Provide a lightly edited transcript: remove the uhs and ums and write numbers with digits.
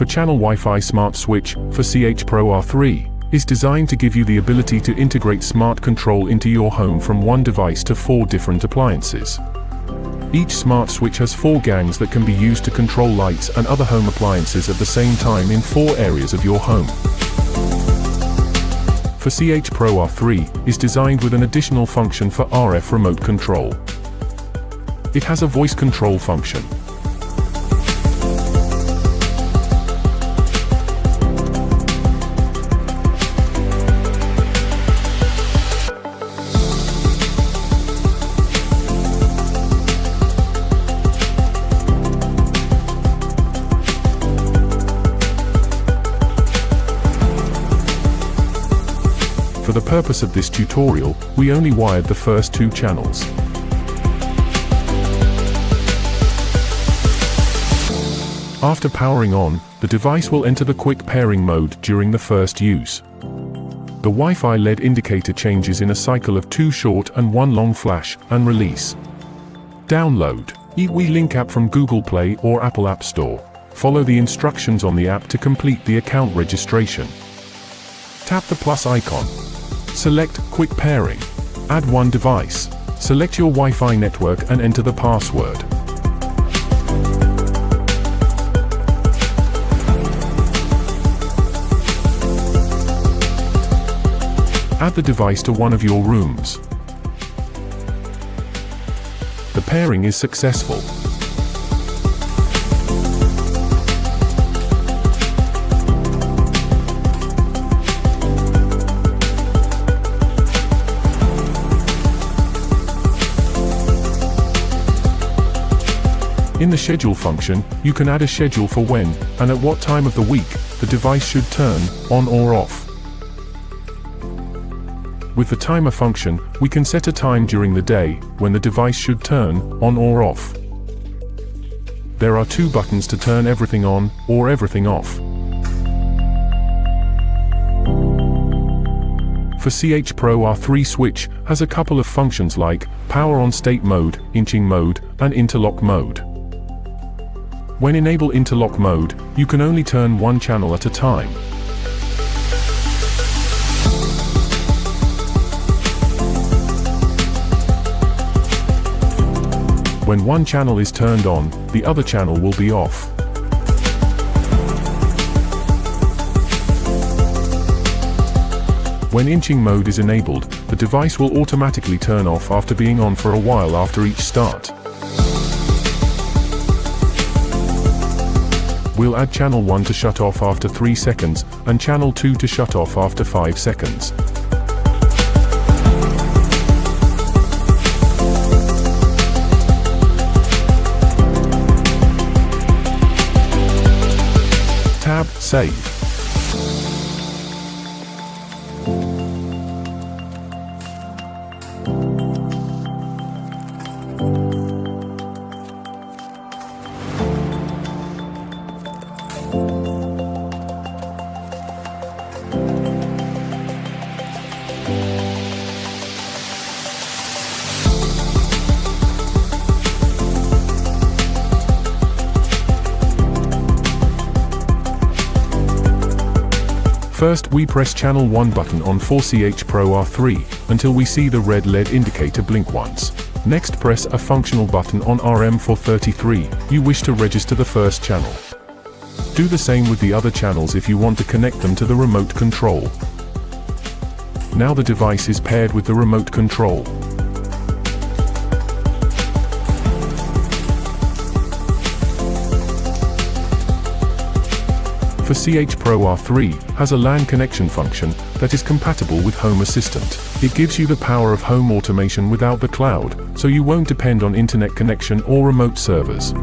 For Channel Wi-Fi Smart Switch for CH-PRO R3 is designed to give you the ability to integrate smart control into your home from one device to 4 different appliances. Each smart switch has 4 gangs that can be used to control lights and other home appliances at the same time in 4 areas of your home. For CH-PRO R3 is designed with an additional function for RF remote control. It has a voice control function. For the purpose of this tutorial, we only wired the first 2 channels. After powering on, the device will enter the quick pairing mode during the first use. The Wi-Fi LED indicator changes in a cycle of 2 short and 1 long flash and release. Download eWe Link app from Google Play or Apple App Store. Follow the instructions on the app to complete the account registration. Tap the plus icon. Select Quick Pairing. Add one device. Select your Wi-Fi network and enter the password. Add the device to one of your rooms. The pairing is successful. In the schedule function, you can add a schedule for when and at what time of the week the device should turn on or off. With the timer function, we can set a time during the day when the device should turn on or off. There are 2 buttons to turn everything on or everything off. For CH-PRO R3 switch has a couple of functions like power on state mode, inching mode, and interlock mode. When enable interlock mode, you can only turn 1 channel at a time. When 1 channel is turned on, the other channel will be off. When inching mode is enabled, the device will automatically turn off after being on for a while after each start. We'll add channel 1 to shut off after 3 seconds, and channel 2 to shut off after 5 seconds. Tab Save. First, we press channel 1 button on for CH-PRO R3 until we see the red LED indicator blink once. Next, press a functional button on RM433. You wish to register the first channel. Do the same with the other channels if you want to connect them to the remote control. Now the device is paired with the remote control. For CH-PRO R3 has a LAN connection function that is compatible with Home Assistant. It gives you the power of home automation without the cloud, so you won't depend on internet connection or remote servers.